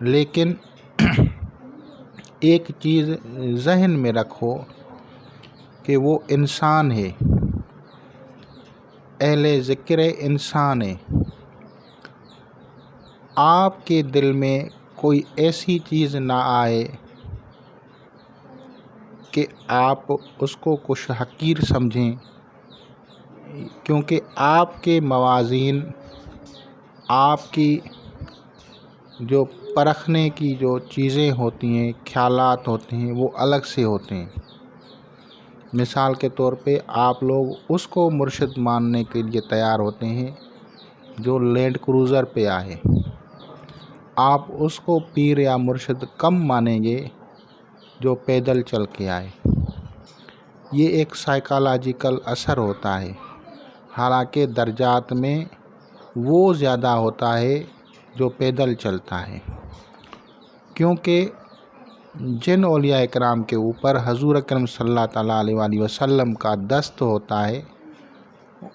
لیکن ایک چیز ذہن میں رکھو کہ وہ انسان ہے، اہل ذکر انسان ہے۔ آپ کے دل میں کوئی ایسی چیز نہ آئے کہ آپ اس کو کچھ حقیر سمجھیں، کیونکہ آپ کے موازین، آپ کی جو پرکھنے کی جو چیزیں ہوتی ہیں، خیالات ہوتے ہیں، وہ الگ سے ہوتے ہیں۔ مثال کے طور پہ آپ لوگ اس کو مرشد ماننے کے لیے تیار ہوتے ہیں جو لینڈ کروزر پہ آئے، آپ اس کو پیر یا مرشد کم مانیں گے جو پیدل چل کے آئے۔ یہ ایک سائیکالوجیکل اثر ہوتا ہے، حالانکہ درجات میں وہ زیادہ ہوتا ہے جو پیدل چلتا ہے، کیونکہ جن اولیاء اکرام کے اوپر حضور اکرم صلی اللہ تعالیٰ علیہ وآلہ وسلم کا دست ہوتا ہے،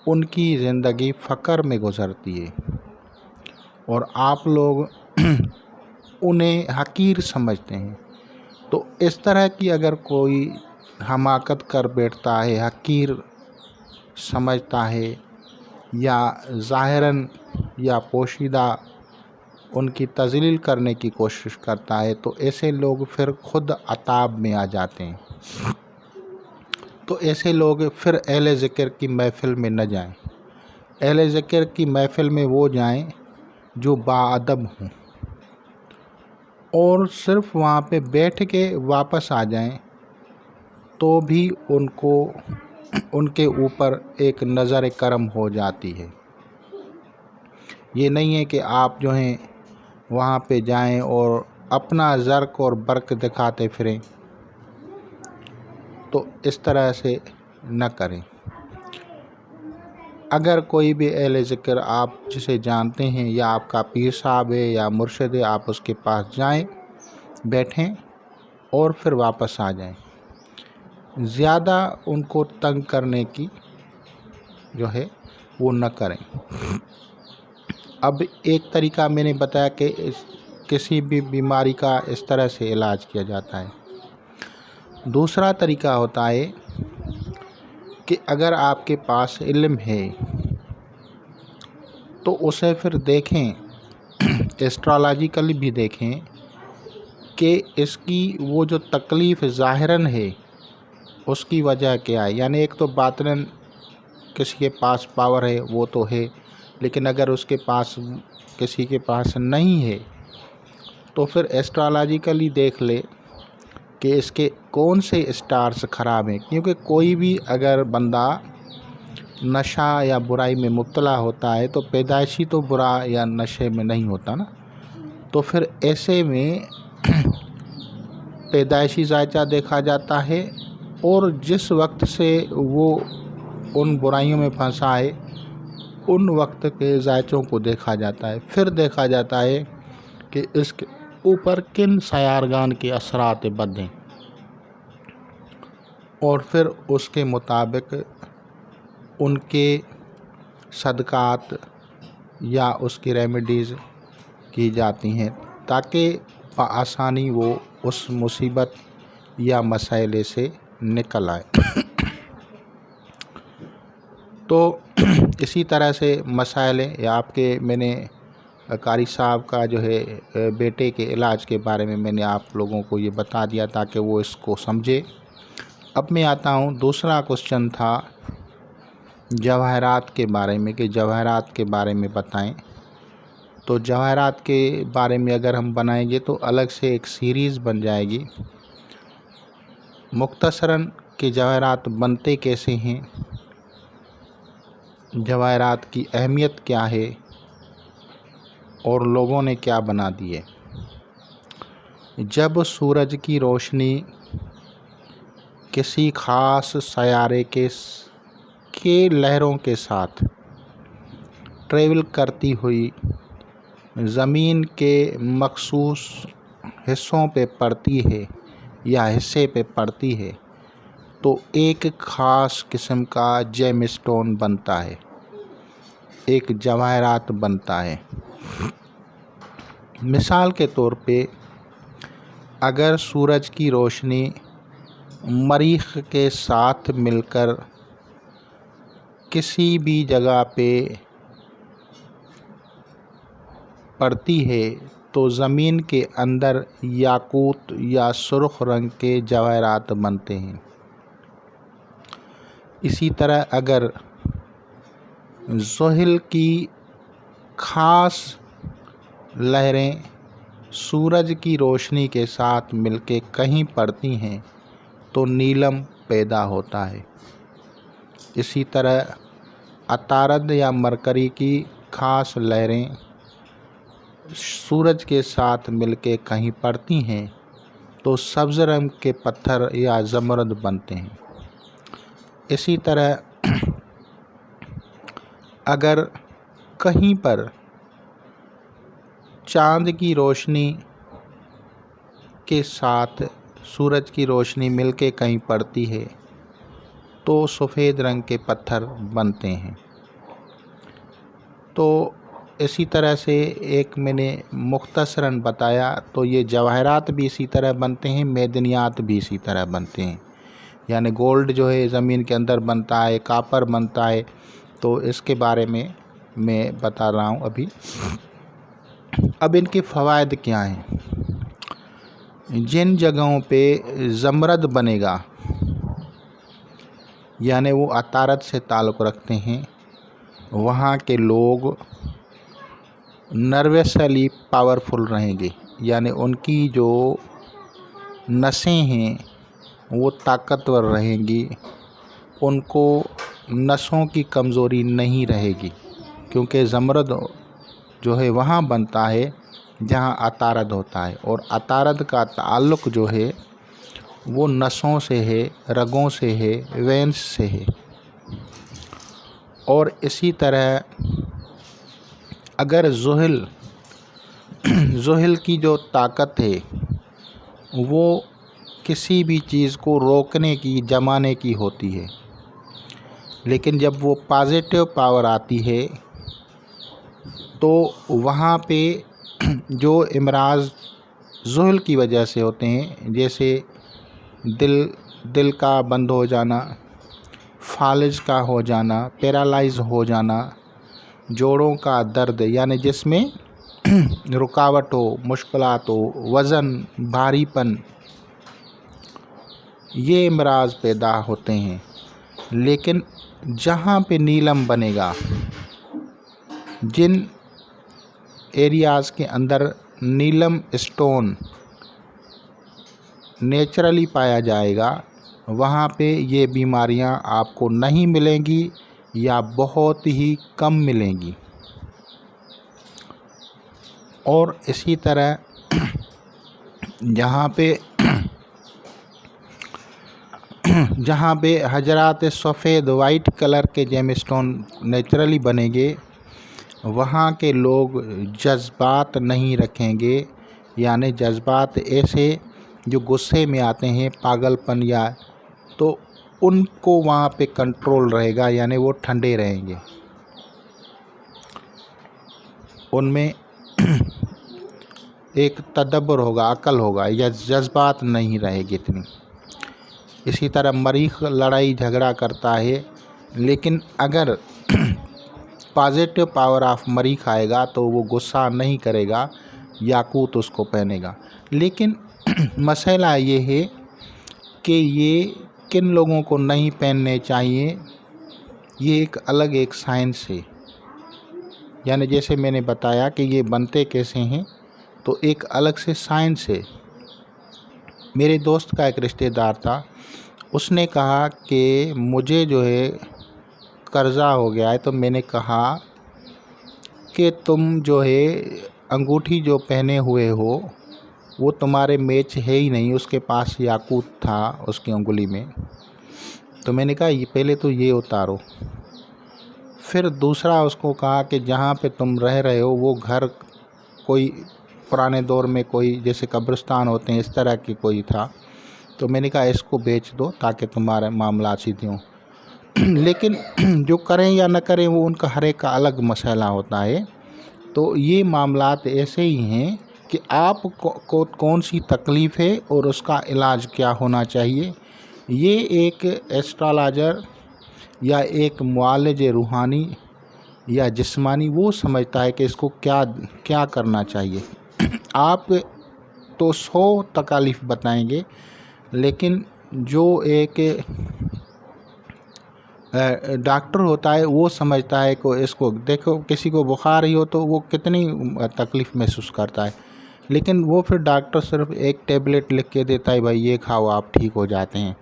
ان کی زندگی فقر میں گزرتی ہے، اور آپ لوگ انہیں حقیر سمجھتے ہیں۔ تو اس طرح کی اگر کوئی حماقت کر بیٹھتا ہے، حقیر سمجھتا ہے، یا ظاہراً یا پوشیدہ ان کی تذلیل کرنے کی کوشش کرتا ہے، تو ایسے لوگ پھر خود عطاب میں آ جاتے ہیں۔ تو ایسے لوگ پھر اہل ذکر کی محفل میں نہ جائیں۔ اہل ذکر کی محفل میں وہ جائیں جو باادب ہوں، اور صرف وہاں پہ بیٹھ کے واپس آ جائیں تو بھی ان کے اوپر ایک نظر کرم ہو جاتی ہے۔ یہ نہیں ہے کہ آپ جو ہیں وہاں پہ جائیں اور اپنا زرق اور برق دکھاتے پھریں، تو اس طرح سے نہ کریں۔ اگر کوئی بھی اہل ذکر آپ جسے جانتے ہیں، یا آپ کا پیر صاحب ہے یا مرشد ہے، آپ اس کے پاس جائیں، بیٹھیں اور پھر واپس آ جائیں۔ زیادہ ان کو تنگ کرنے کی جو ہے وہ نہ کریں۔ اب ایک طریقہ میں نے بتایا کہ کسی بھی بیماری کا اس طرح سے علاج کیا جاتا ہے۔ دوسرا طریقہ ہوتا ہے کہ اگر آپ کے پاس علم ہے تو اسے پھر دیکھیں، ایسٹرالوجیکلی بھی دیکھیں کہ اس کی وہ جو تکلیف ظاہراً ہے اس کی وجہ کیا ہے۔ یعنی ایک تو باطناً کسی کے پاس پاور ہے، وہ تو ہے، لیکن اگر اس کے پاس کسی کے پاس نہیں ہے تو پھر ایسٹرالوجیکلی دیکھ لے کہ اس کے کون سے اسٹارز خراب ہیں، کیونکہ کوئی بھی اگر بندہ نشہ یا برائی میں مبتلا ہوتا ہے تو پیدائشی تو برا یا نشے میں نہیں ہوتا نا، تو پھر ایسے میں پیدائشی ذائچہ دیکھا جاتا ہے، اور جس وقت سے وہ ان برائیوں میں پھنسا ہے ان وقت کے ذائچوں کو دیکھا جاتا ہے۔ پھر دیکھا جاتا ہے کہ اس کے اوپر کن سیارگان کے اثرات بد ہیں، اور پھر اس کے مطابق ان کے صدقات یا اس کی ریمیڈیز کی جاتی ہیں تاکہ بآسانی وہ اس مصیبت یا مسئلے سے نکل آئے۔ تو اسی طرح سے مسائل یا آپ کے، میں نے قاری صاحب کا جو ہے بیٹے کے علاج کے بارے میں نے آپ لوگوں کو یہ بتا دیا تاکہ وہ اس کو سمجھے۔ اب میں آتا ہوں، دوسرا کوشچن تھا جواہرات کے بارے میں، کہ جواہرات کے بارے میں بتائیں۔ تو جواہرات کے بارے میں اگر ہم بنائیں گے تو الگ سے ایک سیریز بن جائے گی۔ مختصراً کہ جواہرات بنتے کیسے ہیں، جواہرات کی اہمیت کیا ہے، اور لوگوں نے کیا بنا دیے۔ جب سورج کی روشنی کسی خاص سیارے کے لہروں کے ساتھ ٹریول کرتی ہوئی زمین کے مخصوص حصوں پہ پڑتی ہے یا حصے پہ پڑتی ہے تو ایک خاص قسم کا جیم اسٹون بنتا ہے، ایک جواہرات بنتا ہے۔ مثال کے طور پہ اگر سورج کی روشنی مریخ کے ساتھ مل کر کسی بھی جگہ پہ پڑتی ہے تو زمین کے اندر یاقوت یا سرخ رنگ کے جواہرات بنتے ہیں۔ اسی طرح اگر زحل کی خاص لہریں سورج کی روشنی کے ساتھ مل کے کہیں پڑتی ہیں تو نیلم پیدا ہوتا ہے۔ اسی طرح عطارد یا مرکری کی خاص لہریں سورج کے ساتھ مل کے کہیں پڑتی ہیں تو سبز رنگ کے پتھر یا زمرد بنتے ہیں۔ اسی طرح اگر کہیں پر چاند کی روشنی کے ساتھ سورج کی روشنی مل کے کہیں پڑتی ہے تو سفید رنگ کے پتھر بنتے ہیں۔ تو اسی طرح سے ایک میں نے مختصراً بتایا، تو یہ جواہرات بھی اسی طرح بنتے ہیں، معدنیات بھی اسی طرح بنتے ہیں، یعنی گولڈ جو ہے زمین کے اندر بنتا ہے، کاپر بنتا ہے، تو اس کے بارے میں بتا رہا ہوں ابھی۔ اب ان کے فوائد کیا ہیں؟ جن جگہوں پہ زمرد بنے گا یعنی وہ عطارد سے تعلق رکھتے ہیں، وہاں کے لوگ نروسلی پاورفل رہیں گے، یعنی ان کی جو نسیں ہیں وہ طاقتور رہیں گی، ان کو نسوں کی کمزوری نہیں رہے گی، کیونکہ زمرد جو ہے وہاں بنتا ہے جہاں عطارد ہوتا ہے، اور عطارد کا تعلق جو ہے وہ نسوں سے ہے، رگوں سے ہے، وینس سے ہے۔ اور اسی طرح اگر زحل کی جو طاقت ہے وہ کسی بھی چیز کو روکنے کی، جمانے کی ہوتی ہے، لیکن جب وہ پازیٹیو پاور آتی ہے تو وہاں پہ جو امراض زحل کی وجہ سے ہوتے ہیں، جیسے دل کا بند ہو جانا، فالج کا ہو جانا، پیرالائز ہو جانا، جوڑوں کا درد یعنی جس میں رکاوٹ ہو، مشکلات ہو، وزن، بھاری پن، یہ امراض پیدا ہوتے ہیں۔ لیکن جہاں پہ نیلم بنے گا، جن ایریاز کے اندر نیلم اسٹون نیچرلی پایا جائے گا، وہاں پہ یہ بیماریاں آپ کو نہیں ملیں گی یا بہت ہی کم ملیں گی۔ اور اسی طرح جہاں پہ حجرات سفید وائٹ کلر کے جیم اسٹون نیچرلی بنیں گے، وہاں کے لوگ جذبات نہیں رکھیں گے، یعنی جذبات ایسے جو غصے میں آتے ہیں، پاگل پن، یا تو ان کو وہاں پہ کنٹرول رہے گا، یعنی وہ ٹھنڈے رہیں گے، ان میں ایک تدبر ہوگا، عقل ہوگا، یا جذبات نہیں رہے گی اتنی۔ اسی طرح مریخ لڑائی جھگڑا کرتا ہے، لیکن اگر پازیٹیو پاور آف مریخ آئے گا تو وہ غصہ نہیں کرے گا، یاقوت اس کو پہنے گا۔ لیکن مسئلہ یہ ہے کہ یہ کن لوگوں کو نہیں پہننے چاہیے، یہ ایک الگ ایک سائنس ہے، یعنی جیسے میں نے بتایا کہ یہ بنتے کیسے ہیں، تو ایک الگ سے سائنس ہے۔ میرے دوست کا ایک رشتہ دار تھا، اس نے کہا کہ مجھے جو ہے قرضہ ہو گیا ہے، تو میں نے کہا کہ تم جو ہے انگوٹھی جو پہنے ہوئے ہو وہ تمہارے میچ ہے ہی نہیں، اس کے پاس یاقوت تھا اس کی انگلی میں، تو میں نے کہا یہ پہلے تو یہ اتارو۔ پھر دوسرا اس کو کہا کہ جہاں پہ تم رہ رہے ہو وہ گھر کوئی پرانے دور میں کوئی جیسے قبرستان ہوتے ہیں اس طرح کی کوئی تھا، تو میں نے کہا اس کو بیچ دو تاکہ تمہارے معاملات سیدھے ہوں۔ لیکن جو کریں یا نہ کریں وہ ان کا ہر ایک کا الگ مسئلہ ہوتا ہے۔ تو یہ معاملات ایسے ہی ہیں کہ آپ کو کون سی تکلیف ہے اور اس کا علاج کیا ہونا چاہیے. یہ ایک ایسٹرالائزر یا ایک معالج روحانی یا جسمانی وہ سمجھتا ہے کہ اس کو کیا کرنا چاہیے. آپ تو 100 تکالیف بتائیں گے، لیکن جو ایک ڈاکٹر ہوتا ہے وہ سمجھتا ہے کہ اس کو دیکھو کسی کو بخار ہی ہو تو وہ کتنی تکلیف محسوس کرتا ہے، لیکن وہ پھر ڈاکٹر صرف ایک ٹیبلٹ لکھ کے دیتا ہے، بھائی یہ کھاؤ آپ ٹھیک ہو جاتے ہیں.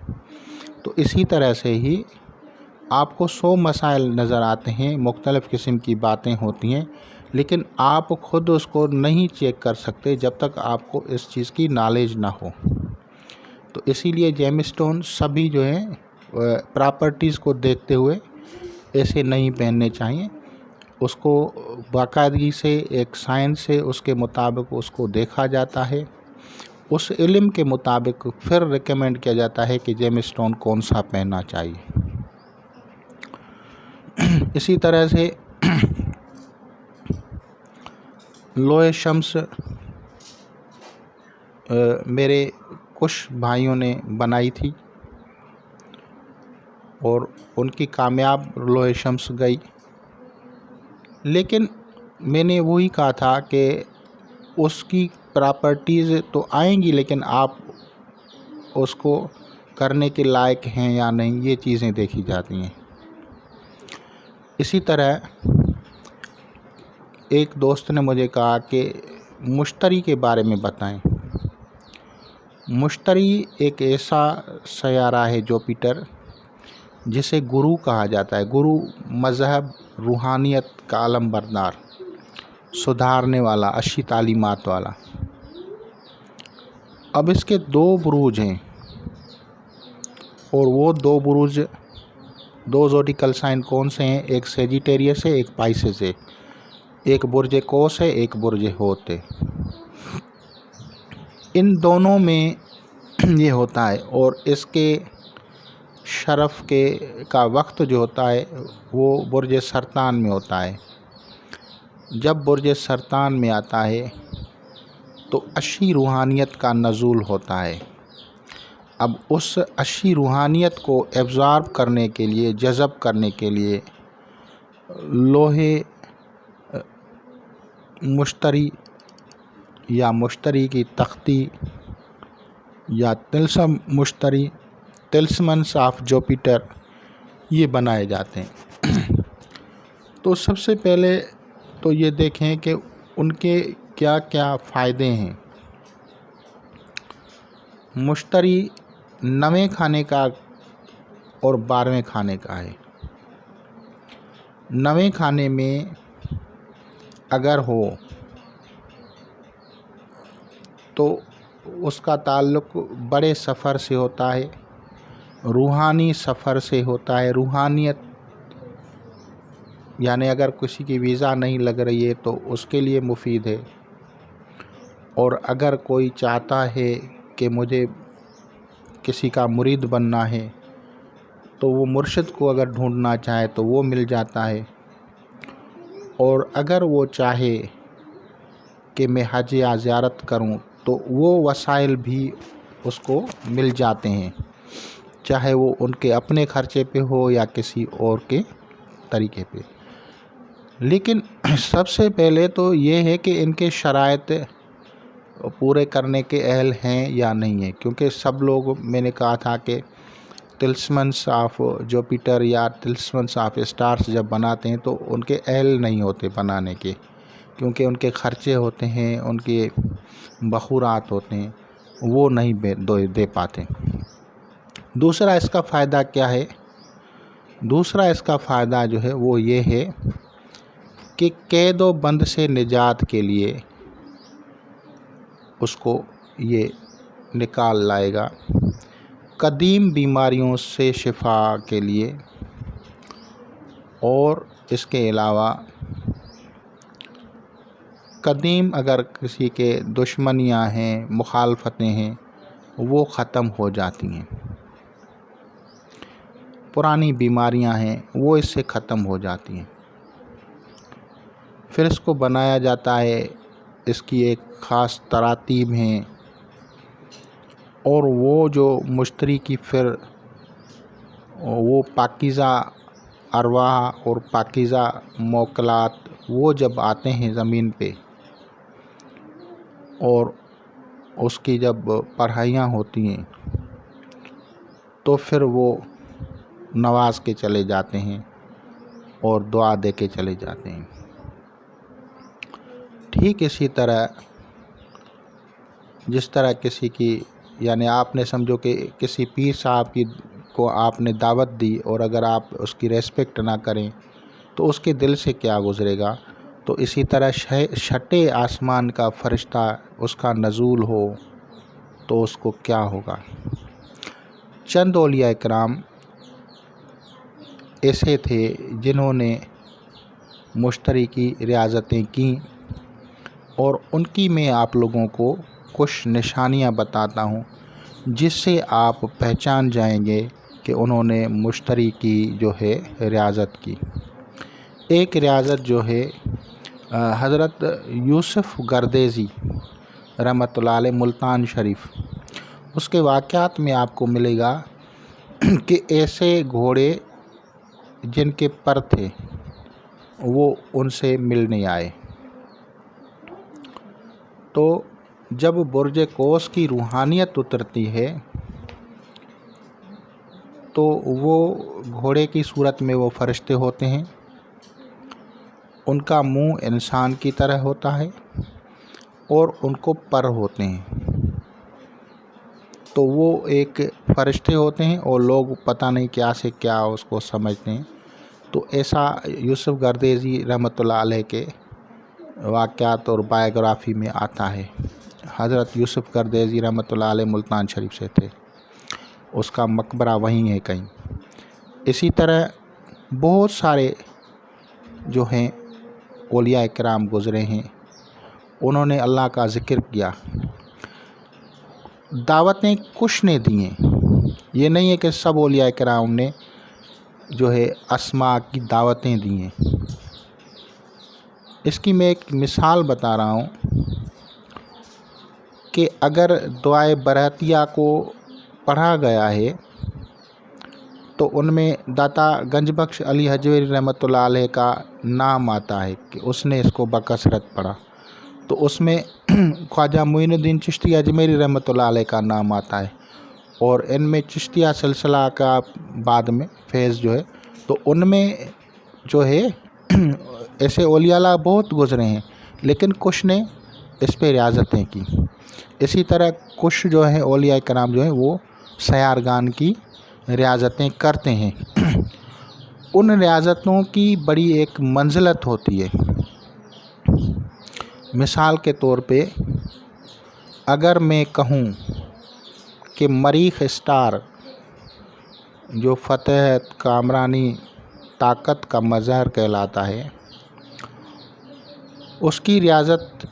تو اسی طرح سے ہی آپ کو 100 مسائل نظر آتے ہیں، مختلف قسم کی باتیں ہوتی ہیں، لیکن آپ خود اس کو نہیں چیک کر سکتے جب تک آپ کو اس چیز کی نالج نہ ہو. تو اسی لیے جیمز اسٹون سبھی جو ہیں پراپرٹیز کو دیکھتے ہوئے ایسے نہیں پہننے چاہیے. اس کو باقاعدگی سے ایک سائنس سے اس کے مطابق اس کو دیکھا جاتا ہے، اس علم کے مطابق پھر ریکمینڈ کیا جاتا ہے کہ جیمز اسٹون کون سا پہننا چاہیے. اسی طرح سے لوح شمس میرے کچھ بھائیوں نے بنائی تھی اور ان کی کامیاب لوح شمس گئی، لیکن میں نے وہی کہا تھا کہ اس کی پراپرٹیز تو آئیں گی، لیکن آپ اس کو کرنے کے لائق ہیں یا نہیں یہ چیزیں دیکھی جاتی ہیں. اسی طرح ایک دوست نے مجھے کہا کہ مشتری کے بارے میں بتائیں. مشتری ایک ایسا سیارہ ہے جوپیٹر جسے گرو کہا جاتا ہے. گرو مذہب روحانیت کا علم بردار، سدھارنے والا، اچھی تعلیمات والا. اب اس کے 2 بروج ہیں اور وہ 2 بروج 2 زوڈیکل سائن کون سے ہیں؟ ایک سیجیٹیریس ہے، ایک پائسس ہے. ایک برج کوس ہے، ایک برج ہوت ہے. ان دونوں میں یہ ہوتا ہے، اور اس کے شرف کا وقت جو ہوتا ہے وہ برج سرطان میں ہوتا ہے. جب برج سرطان میں آتا ہے تو اچھی روحانیت کا نزول ہوتا ہے. اب اس اچھی روحانیت کو ایبزارب کرنے کے لیے، جذب کرنے کے لیے لوہے مشتری یا مشتری کی تختی یا طلسم مشتری، طلسمنس آف جوپیٹر، یہ بنائے جاتے ہیں. تو سب سے پہلے تو یہ دیکھیں کہ ان کے کیا کیا فائدے ہیں. مشتری 9ویں کھانے کا اور 12ویں کھانے کا ہے. 9ویں کھانے میں اگر ہو تو اس کا تعلق بڑے سفر سے ہوتا ہے، روحانی سفر سے ہوتا ہے. روحانیت یعنی اگر کسی کی ویزا نہیں لگ رہی ہے تو اس کے لیے مفید ہے، اور اگر کوئی چاہتا ہے کہ مجھے کسی کا مرید بننا ہے تو وہ مرشد کو اگر ڈھونڈنا چاہے تو وہ مل جاتا ہے. اور اگر وہ چاہے کہ میں حج یا زیارت کروں تو وہ وسائل بھی اس کو مل جاتے ہیں، چاہے وہ ان کے اپنے خرچے پہ ہو یا کسی اور کے طریقے پہ. لیکن سب سے پہلے تو یہ ہے کہ ان کے شرائط پورے کرنے کے اہل ہیں یا نہیں ہیں، کیونکہ سب لوگ، میں نے کہا تھا کہ طلسمنس آف جوپیٹر یا طلسمنس آف اسٹارس جب بناتے ہیں تو ان کے اہل نہیں ہوتے بنانے کے، کیونکہ ان کے خرچے ہوتے ہیں، ان کے بخورات ہوتے ہیں، وہ نہیں دے پاتے. دوسرا اس کا فائدہ کیا ہے؟ دوسرا اس کا فائدہ جو ہے وہ یہ ہے کہ قید و بند سے نجات کے لیے اس کو یہ نکال لائے گا، قدیم بیماریوں سے شفا کے لیے، اور اس کے علاوہ قدیم اگر کسی کے دشمنیاں ہیں، مخالفتیں ہیں، وہ ختم ہو جاتی ہیں. پرانی بیماریاں ہیں وہ اس سے ختم ہو جاتی ہیں. پھر اس کو بنایا جاتا ہے اس کی ایک خاص تراتیب ہیں، اور وہ جو مشتری کی پھر وہ پاکیزہ ارواح اور پاکیزہ موکلات وہ جب آتے ہیں زمین پہ اور اس کی جب پڑھائیاں ہوتی ہیں تو پھر وہ نواز کے چلے جاتے ہیں اور دعا دے کے چلے جاتے ہیں۔ ٹھیک اسی طرح جس طرح کسی کی یعنی آپ نے سمجھو کہ کسی پیر صاحب کی کو آپ نے دعوت دی اور اگر آپ اس کی ریسپیکٹ نہ کریں تو اس کے دل سے کیا گزرے گا، تو اسی طرح چھٹے آسمان کا فرشتہ اس کا نزول ہو تو اس کو کیا ہوگا۔ چند اولیاء کرام ایسے تھے جنہوں نے مشتری کی ریاضتیں کیں، اور ان کی میں آپ لوگوں کو کچھ نشانیاں بتاتا ہوں جس سے آپ پہچان جائیں گے کہ انہوں نے مشتری کی جو ہے ریاضت کی۔ ایک ریاضت جو ہے حضرت یوسف گردیزی رحمۃ اللہ علیہ ملتان شریف، اس کے واقعات میں آپ کو ملے گا کہ ایسے گھوڑے جن کے پر تھے وہ ان سے ملنے آئے، تو جب برج قوس کی روحانیت اترتی ہے تو وہ گھوڑے کی صورت میں وہ فرشتے ہوتے ہیں، ان کا منہ انسان کی طرح ہوتا ہے اور ان کو پر ہوتے ہیں، تو وہ ایک فرشتے ہوتے ہیں اور لوگ پتہ نہیں کیا سے کیا اس کو سمجھتے ہیں۔ تو ایسا یوسف گردیزی رحمۃ اللہ علیہ کے واقعات اور بایوگرافی میں آتا ہے۔ حضرت یوسف گردیزی رحمۃ اللہ علیہ ملتان شریف سے تھے، اس کا مقبرہ وہیں ہے کہیں۔ اسی طرح بہت سارے جو ہیں اولیاء کرام گزرے ہیں، انہوں نے اللہ کا ذکر کیا، دعوتیں کچھ نے دی ہیں، یہ نہیں ہے کہ سب اولیاء کرام نے جو ہے اسماء کی دعوتیں دی ہیں۔ اس کی میں ایک مثال بتا رہا ہوں کہ اگر دعائے برہتیہ کو پڑھا گیا ہے تو ان میں داتا گنج بخش علی حجویری رحمۃ اللہ علیہ کا نام آتا ہے کہ اس نے اس کو بکثرت پڑھا، تو اس میں خواجہ معین الدین چشتی اجمیری رحمۃ اللہ علیہ کا نام آتا ہے، اور ان میں چشتیہ سلسلہ کا بعد میں فیض جو ہے، تو ان میں جو ہے ایسے اولیاء اللہ بہت گزرے ہیں، لیکن کچھ نے اس پہ ریاضتیں کی۔ اسی طرح کچھ جو ہیں اولیاء کرام جو ہیں وہ سیارگان کی ریاضتیں کرتے ہیں۔ ان ریاضتوں کی بڑی ایک منزلت ہوتی ہے۔ مثال کے طور پہ اگر میں کہوں کہ مریخ اسٹار جو فتح کامرانی طاقت کا مظہر کہلاتا ہے، اس کی ریاضت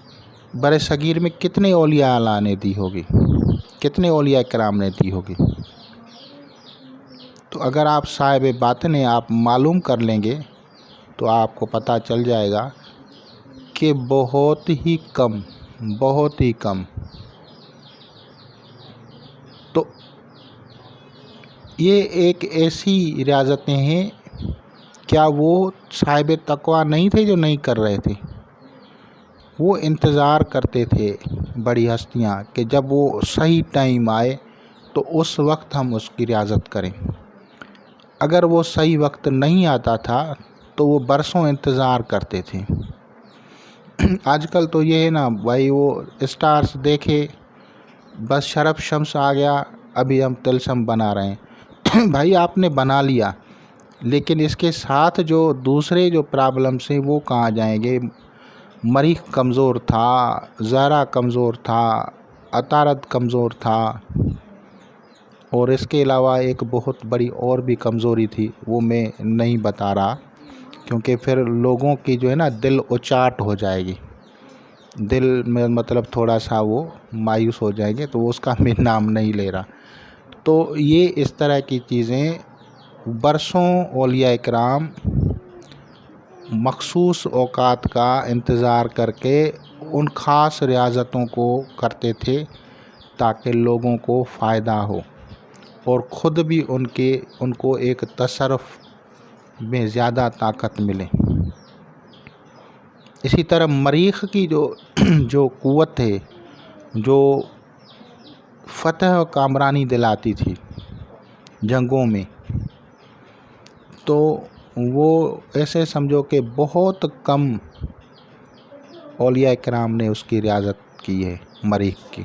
بر صغیر میں کتنے اولیاء اللہ نے دی ہوگی، کتنے اولیاء کرام نے دی ہوگی، تو اگر آپ صاحب باطن آپ معلوم کر لیں گے تو آپ کو پتہ چل جائے گا کہ بہت ہی کم۔ تو یہ ایک ایسی ریاضتیں ہیں، کیا وہ صاحب تقویٰ نہیں تھے جو نہیں کر رہے تھے؟ وہ انتظار کرتے تھے بڑی ہستیاں کہ جب وہ صحیح ٹائم آئے تو اس وقت ہم اس کی ریاضت کریں۔ اگر وہ صحیح وقت نہیں آتا تھا تو وہ برسوں انتظار کرتے تھے۔ آج کل تو یہ ہے نا بھائی، وہ اسٹارز دیکھے بس شرف شمس آ گیا، ابھی ہم تلسم بنا رہے ہیں۔ بھائی آپ نے بنا لیا، لیکن اس کے ساتھ جو دوسرے جو پرابلمس ہیں وہ کہاں جائیں گے؟ مریخ کمزور تھا، زہرہ کمزور تھا، عطارد کمزور تھا، اور اس کے علاوہ ایک بہت بڑی اور بھی کمزوری تھی، وہ میں نہیں بتا رہا کیونکہ پھر لوگوں کی جو ہے نا دل اچاٹ ہو جائے گی، دل میں مطلب تھوڑا سا وہ مایوس ہو جائیں گے، تو اس کا میں نام نہیں لے رہا۔ تو یہ اس طرح کی چیزیں برسوں اولیاء کرام مخصوص اوقات کا انتظار کر کے ان خاص ریاضتوں کو کرتے تھے تاکہ لوگوں کو فائدہ ہو اور خود بھی ان کو ایک تصرف میں زیادہ طاقت ملے۔ اسی طرح مریخ کی جو قوت ہے، جو فتح و کامرانی دلاتی تھی جنگوں میں، تو وہ ایسے سمجھو کہ بہت کم اولیاء کرام نے اس کی ریاضت کی ہے، مریخ کی،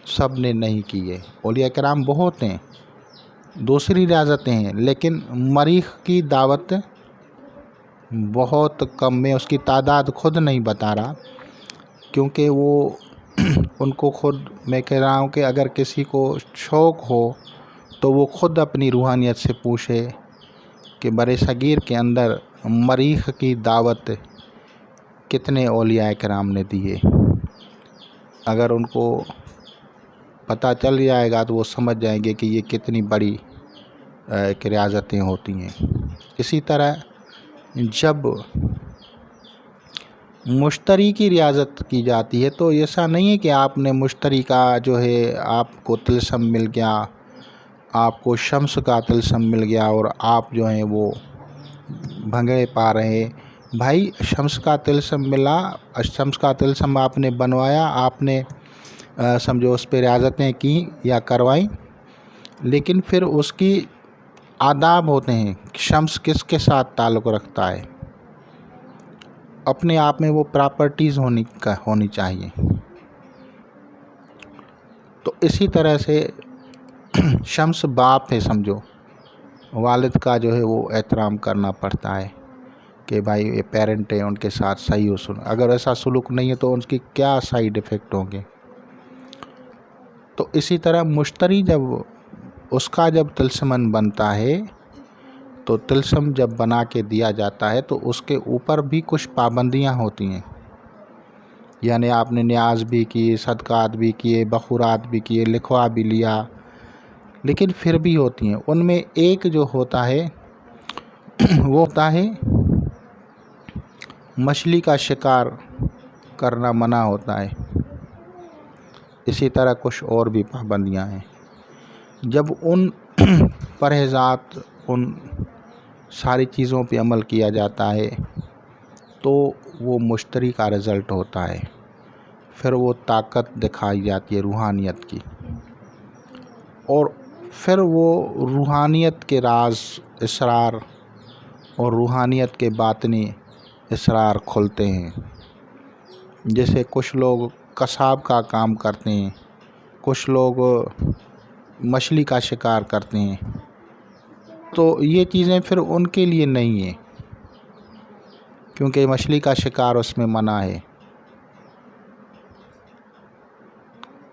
سب نے نہیں کی ہے۔ اولیاء کرام بہت ہیں، دوسری ریاضتیں ہیں، لیکن مریخ کی دعوت بہت کم۔ میں اس کی تعداد خود نہیں بتا رہا، کیونکہ وہ ان کو خود، میں کہہ رہا ہوں کہ اگر کسی کو شوق ہو تو وہ خود اپنی روحانیت سے پوچھے کہ برِ صغیر کے اندر مریخ کی دعوت کتنے اولیاء کرام نے دی ہے۔ اگر ان کو پتہ چل جائے گا تو وہ سمجھ جائیں گے کہ یہ کتنی بڑی ریاضتیں ہوتی ہیں۔ اسی طرح جب مشتری کی ریاضت کی جاتی ہے تو ایسا نہیں ہے کہ آپ نے مشتری کا جو ہے آپ کو طلسم مل گیا، آپ کو شمس کا طلسم مل گیا اور آپ جو ہیں وہ بھنگڑے پا رہے ہیں۔ بھائی شمس کا طلسم ملا، شمس کا طلسم آپ نے بنوایا، آپ نے سمجھو اس پہ ریاضتیں کی یا کروائیں، لیکن پھر اس کی آداب ہوتے ہیں، شمس کس کے ساتھ تعلق رکھتا ہے، اپنے آپ میں وہ پراپرٹیز ہونی چاہیے۔ تو اسی طرح سے شمس باپ ہے، سمجھو والد کا جو ہے وہ احترام کرنا پڑتا ہے کہ بھائی یہ پیرنٹ ہیں، ان کے ساتھ صحیح سلوک، اگر ایسا سلوک نہیں ہے تو ان کی کیا سائیڈ ایفیکٹ ہوں گے۔ تو اسی طرح مشتری اس کا جب طلسمن بنتا ہے تو طلسم جب بنا کے دیا جاتا ہے تو اس کے اوپر بھی کچھ پابندیاں ہوتی ہیں، یعنی آپ نے نیاز بھی کی، صدقات بھی کیے، بخورات بھی کیے، لکھوا بھی لیا، لیکن پھر بھی ہوتی ہیں۔ ان میں ایک جو ہوتا ہے وہ ہوتا ہے مچھلی کا شکار کرنا منع ہوتا ہے۔ اسی طرح کچھ اور بھی پابندیاں ہیں۔ جب ان پرہیزات، ان ساری چیزوں پہ عمل کیا جاتا ہے تو وہ مشتری کا رزلٹ ہوتا ہے، پھر وہ طاقت دکھائی جاتی ہے روحانیت کی، اور پھر وہ روحانیت کے راز اسرار اور روحانیت کے باطنی اسرار کھلتے ہیں۔ جیسے کچھ لوگ قصاب کا کام کرتے ہیں، کچھ لوگ مچھلی کا شکار کرتے ہیں، تو یہ چیزیں پھر ان کے لیے نہیں ہیں، کیونکہ مچھلی کا شکار اس میں منع ہے،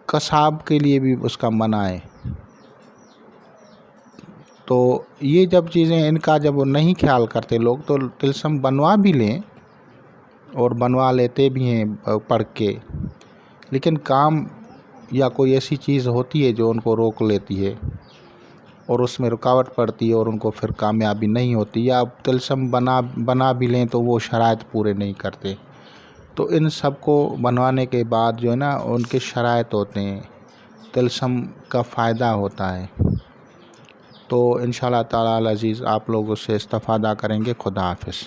قصاب کے لیے بھی اس کا منع ہے۔ تو یہ جب چیزیں ان کا جب وہ نہیں خیال کرتے لوگ تو طلسم بنوا بھی لیں اور بنوا لیتے بھی ہیں پڑھ کے، لیکن کام یا کوئی ایسی چیز ہوتی ہے جو ان کو روک لیتی ہے اور اس میں رکاوٹ پڑتی ہے اور ان کو پھر کامیابی نہیں ہوتی، یا طلسم بنا بھی لیں تو وہ شرائط پورے نہیں کرتے۔ تو ان سب کو بنوانے کے بعد جو ہے نا ان کے شرائط ہوتے ہیں، طلسم کا فائدہ ہوتا ہے۔ تو انشاءاللہ تعالی العزیز آپ لوگ اس سے استفادہ کریں گے۔ خدا حافظ۔